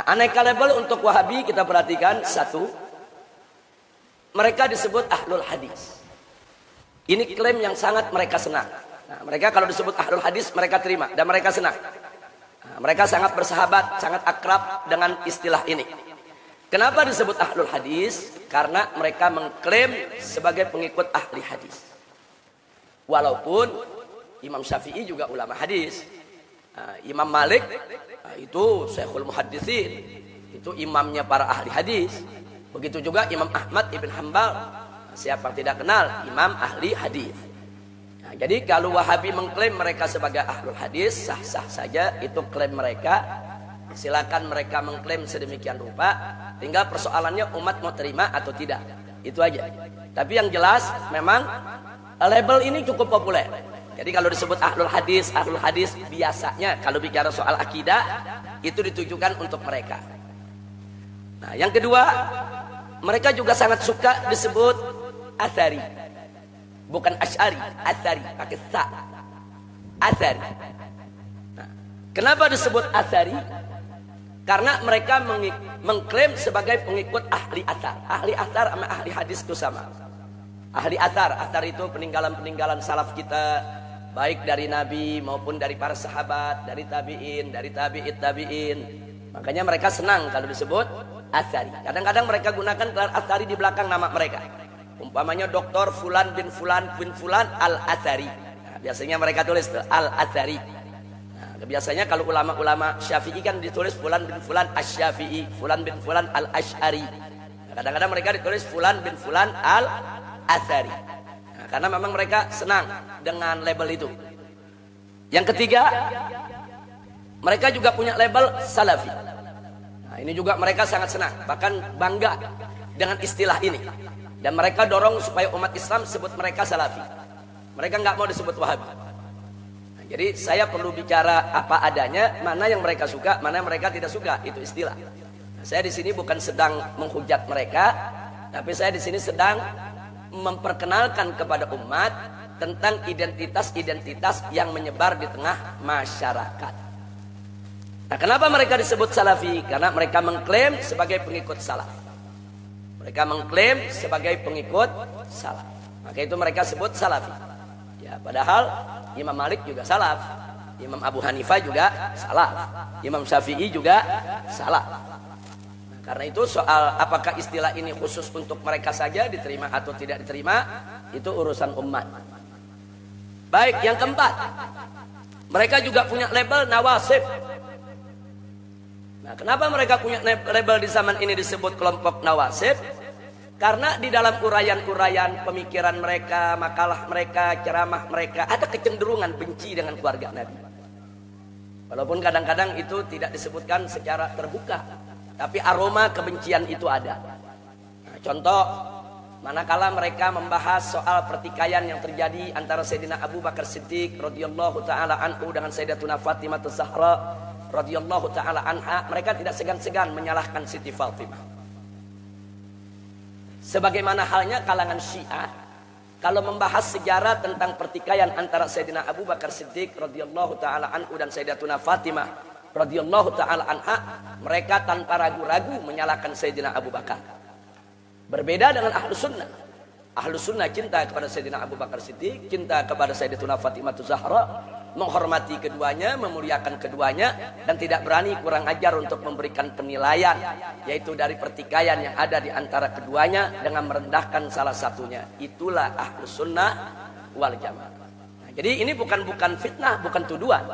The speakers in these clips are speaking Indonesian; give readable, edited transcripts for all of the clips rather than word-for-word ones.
aneka label untuk Wahabi kita perhatikan. Satu, mereka disebut ahlul hadis. Ini klaim yang sangat mereka senang. Nah, mereka kalau disebut ahlul hadis mereka terima dan mereka senang. Nah, mereka sangat bersahabat, sangat akrab dengan istilah ini. Kenapa disebut ahlul hadis? Karena mereka mengklaim sebagai pengikut ahli hadis. Walaupun Imam Syafi'i juga ulama hadis. Imam Malik itu Syekhul Muhadditsin, itu imamnya para ahli hadis. Begitu juga Imam Ahmad Ibn Hanbal, siapa yang tidak kenal imam ahli hadis. Nah, jadi kalau Wahabi mengklaim mereka sebagai ahlul hadis, sah-sah saja itu klaim mereka. Silakan mereka mengklaim sedemikian rupa. Tinggal persoalannya umat mau terima atau tidak. Itu aja. Tapi yang jelas memang label ini cukup populer. Jadi kalau disebut ahlul hadis biasanya kalau bicara soal akidah itu ditujukan untuk mereka. Nah, yang kedua, mereka juga sangat suka disebut athari. Bukan asy'ari, athari pakai sa. Athari. Nah, kenapa disebut athari? Karena mereka mengklaim sebagai pengikut ahli athar. Ahli athar sama ahli hadis itu sama. Ahli athar itu peninggalan-peninggalan salaf kita, baik dari Nabi maupun dari para sahabat, dari tabi'in, dari tabi'in. Makanya mereka senang kalau disebut athari. Kadang-kadang mereka gunakan gelar athari di belakang nama mereka. Umpamanya Dr. Fulan bin Fulan al-Athari. Nah, biasanya mereka tulis al-Athari. Nah, biasanya kalau ulama-ulama Syafi'i kan ditulis Fulan bin Fulan asy-Syafi'i, Fulan bin Fulan al-Asy'ari. Nah, kadang-kadang mereka ditulis Fulan bin Fulan al-Athari. Karena memang mereka senang dengan label itu. Yang ketiga, mereka juga punya label salafi. Nah, ini juga mereka sangat senang, bahkan bangga dengan istilah ini. Dan mereka dorong supaya umat Islam sebut mereka salafi. Mereka nggak mau disebut Wahabi. Nah, jadi saya perlu bicara apa adanya, mana yang mereka suka, mana yang mereka tidak suka, itu istilah. Nah, saya di sini bukan sedang menghujat mereka, tapi saya di sini sedang memperkenalkan kepada umat tentang identitas-identitas yang menyebar di tengah masyarakat. Nah, kenapa mereka disebut salafi? Karena mereka mengklaim sebagai pengikut salaf. Mereka mengklaim sebagai pengikut salaf. Maka itu mereka sebut salafi. Ya, padahal Imam Malik juga salaf, Imam Abu Hanifah juga salaf, Imam Syafi'i juga salaf. Karena itu soal apakah istilah ini khusus untuk mereka saja diterima atau tidak diterima, itu urusan umat. Baik, yang keempat, mereka juga punya label nawasib. Nah, kenapa mereka punya label di zaman ini disebut kelompok nawasib? Karena di dalam uraian-uraian pemikiran mereka, makalah mereka, ceramah mereka, ada kecenderungan benci dengan keluarga Nabi. Walaupun kadang-kadang itu tidak disebutkan secara terbuka, tapi aroma kebencian itu ada. Nah, contoh, manakala mereka membahas soal pertikaian yang terjadi antara Sayyidina Abu Bakar Siddiq radhiyallahu taala anhu dengan Sayyidatuna Fatimah Az-Zahra radhiyallahu taala anha, mereka tidak segan-segan menyalahkan Siti Fatimah. Sebagaimana halnya kalangan Syiah, kalau membahas sejarah tentang pertikaian antara Sayyidina Abu Bakar Siddiq radhiyallahu taala anhu dan Sayyidatuna Fatimah radhiyallahu taala anha, mereka tanpa ragu-ragu menyalahkan Sayyidina Abu Bakar. Berbeda dengan Ahlus Sunnah. Ahlus Sunnah cinta kepada Sayyidina Abu Bakar Siddiq, cinta kepada Sayyidatuna Fatimah Az-Zahra, menghormati keduanya, memuliakan keduanya, dan tidak berani kurang ajar untuk memberikan penilaian, yaitu dari pertikaian yang ada di antara keduanya dengan merendahkan salah satunya. Itulah Ahlus Sunnah wal Jamaah. Nah, jadi ini bukan fitnah, bukan tuduhan.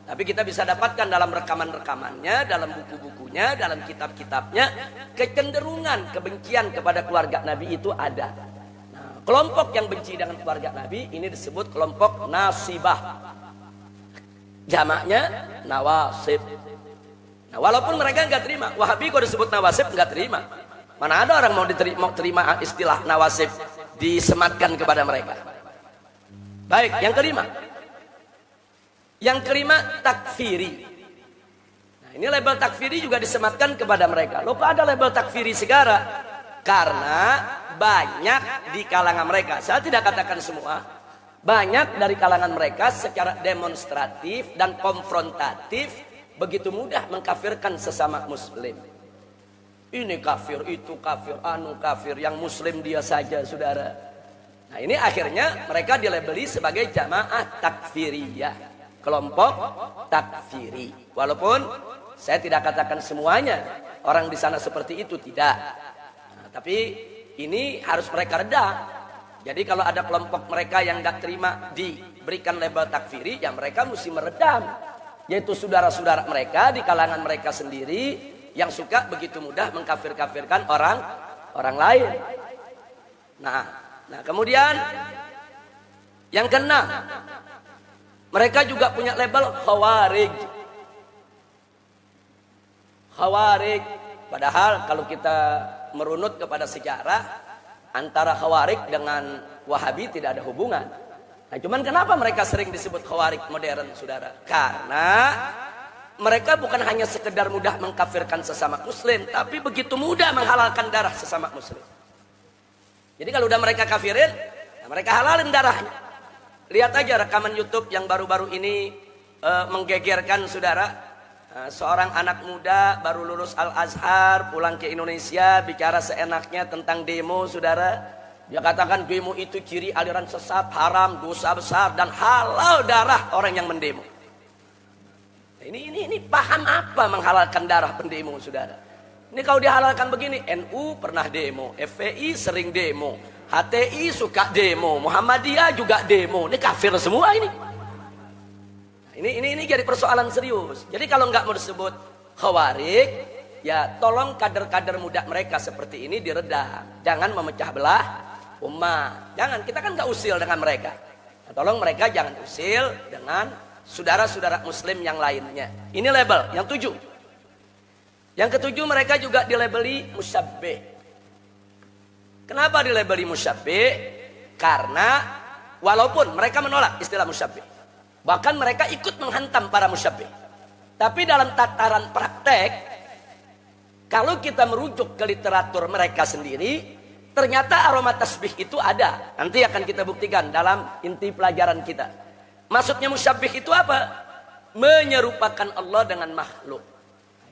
Tapi kita bisa dapatkan dalam rekaman-rekamannya, dalam buku-bukunya, dalam kitab-kitabnya, kecenderungan kebencian kepada keluarga Nabi itu ada. Nah, kelompok yang benci dengan keluarga Nabi ini disebut kelompok nasibah. Jamaknya nawasib. Nah, walaupun mereka nggak terima, Wahabi kok disebut nawasib nggak terima. Mana ada orang mau terima istilah nawasib disematkan kepada mereka. Baik, yang kelima. Yang kelima, takfiri. Nah, ini label takfiri juga disematkan kepada mereka. Loh, kok ada label takfiri sekarang? Karena banyak di kalangan mereka, saya tidak katakan semua, banyak dari kalangan mereka secara demonstratif dan konfrontatif begitu mudah mengkafirkan sesama muslim. Ini kafir, itu kafir, anu kafir, yang muslim dia saja, saudara. Nah ini akhirnya mereka dilabeli sebagai jamaah takfiriyah, kelompok takfiri. Walaupun saya tidak katakan semuanya orang di sana seperti itu, tidak. Nah, tapi ini harus mereka redam. Jadi kalau ada kelompok mereka yang gak terima diberikan label takfiri, ya mereka mesti meredam. Yaitu saudara-saudara mereka di kalangan mereka sendiri yang suka begitu mudah mengkafir-kafirkan orang lain. Nah, kemudian yang keenam, mereka juga punya label khawarij. Khawarij, padahal kalau kita merunut kepada sejarah, antara khawarij dengan wahabi tidak ada hubungan. Nah, cuman kenapa mereka sering disebut khawarij modern, saudara? Karena mereka bukan hanya sekedar mudah mengkafirkan sesama muslim, tapi begitu mudah menghalalkan darah sesama muslim. Jadi kalau udah mereka kafirin, ya mereka halalin darahnya. Lihat aja rekaman YouTube yang baru-baru ini menggegerkan, saudara. Seorang anak muda baru lulus Al-Azhar, pulang ke Indonesia, bicara seenaknya tentang demo, saudara. Dia katakan demo itu ciri aliran sesat, haram, dosa besar, dan halal darah orang yang mendemo. Ini paham apa menghalalkan darah pendemo, saudara? Ini kalau dihalalkan begini, NU pernah demo, FPI sering demo, HTI suka demo, Muhammadiyah juga demo. Ini kafir semua ini. Ini jadi persoalan serius. Jadi kalau nggak mau disebut khawarij, ya tolong kader-kader muda mereka seperti ini diredam. Jangan memecah belah umat. Jangan, kita kan nggak usil dengan mereka. Nah, tolong mereka jangan usil dengan saudara-saudara muslim yang lainnya. Ini label yang 7. Yang ketujuh, mereka juga dilabeli musyabbih. Kenapa dilabeli musyabbih? Karena walaupun mereka menolak istilah musyabbih, bahkan mereka ikut menghantam para musyabbih, tapi dalam tataran praktek, kalau kita merujuk ke literatur mereka sendiri, ternyata aroma tasbih itu ada. Nanti akan kita buktikan dalam inti pelajaran kita. Maksudnya musyabbih itu apa? Menyerupakan Allah dengan makhluk.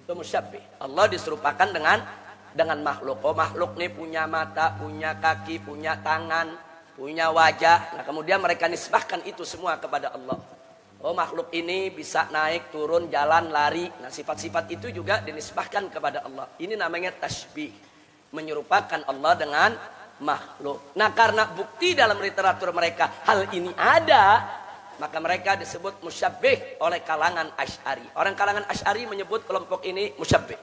Itu musyabbih. Allah diserupakan dengan makhluk. Oh, makhluk ini punya mata, punya kaki, punya tangan, punya wajah. Nah, kemudian mereka nisbahkan itu semua kepada Allah. Oh, makhluk ini bisa naik, turun, jalan, lari. Nah, sifat-sifat itu juga dinisbahkan kepada Allah. Ini namanya tasbih. Menyerupakan Allah dengan makhluk. Nah, karena bukti dalam literatur mereka hal ini ada, maka mereka disebut musyabbih oleh kalangan Asy'ari. Orang kalangan Asy'ari menyebut kelompok ini musyabbih.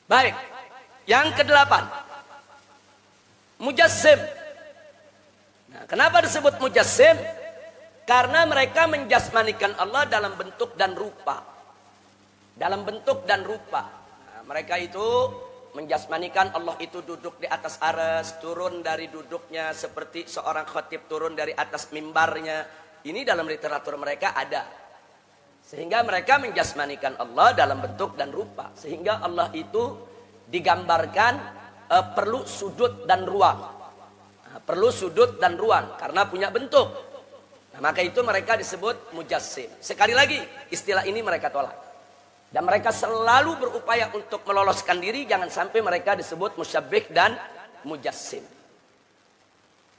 Baik. Yang ke-8, mujassim. Nah, kenapa disebut mujassim? Karena mereka menjasmanikan Allah dalam bentuk dan rupa. Dalam bentuk dan rupa. Nah, mereka itu menjasmanikan Allah itu duduk di atas arsy, turun dari duduknya seperti seorang khatib turun dari atas mimbarnya. Ini dalam literatur mereka ada. Sehingga mereka menjasmanikan Allah dalam bentuk dan rupa. Sehingga Allah itu digambarkan perlu sudut dan ruang. Nah, perlu sudut dan ruang karena punya bentuk. Nah, maka itu mereka disebut mujassim. Sekali lagi, istilah ini mereka tolak. Dan mereka selalu berupaya untuk meloloskan diri, jangan sampai mereka disebut musyabbih dan mujassim.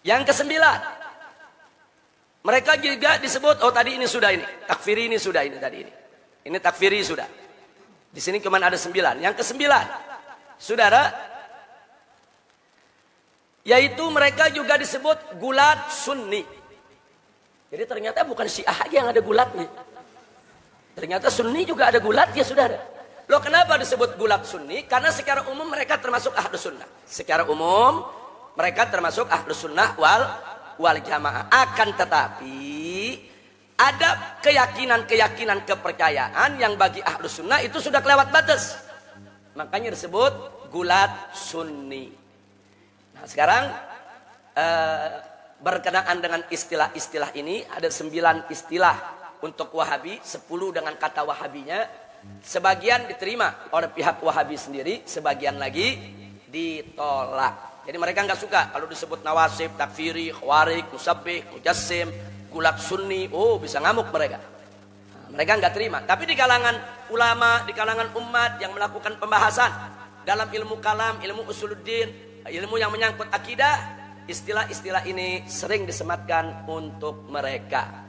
Yang ke-9, mereka juga disebut, oh tadi ini sudah ini, takfiri ini sudah ini tadi ini. Ini takfiri sudah. Di sini cuma ada 9. Yang ke-9, saudara, yaitu mereka juga disebut gulat sunni. Jadi ternyata bukan Syiah aja yang ada gulatnya. Ternyata Sunni juga ada gulatnya, saudara. Loh, kenapa disebut gulat Sunni? Karena secara umum mereka termasuk Ahlus Sunnah. Secara umum mereka termasuk Ahlus Sunnah wal Jamaah. Akan tetapi ada keyakinan-keyakinan kepercayaan yang bagi Ahlus Sunnah itu sudah kelewat batas. Makanya disebut gulat Sunni. Nah, sekarang berkenaan dengan istilah-istilah ini, ada 9 istilah untuk Wahabi, 10 dengan kata Wahabinya. Sebagian diterima oleh pihak Wahabi sendiri, sebagian lagi ditolak. Jadi mereka nggak suka kalau disebut nawasib, takfiri, khawarij, musabbih, mujassim, gulat sunni. Oh, bisa ngamuk mereka. Nah, Mereka nggak terima. Tapi di kalangan ulama, di kalangan umat yang melakukan pembahasan dalam ilmu kalam, ilmu usuluddin, ilmu yang menyangkut akidah, istilah-istilah ini sering disematkan untuk mereka.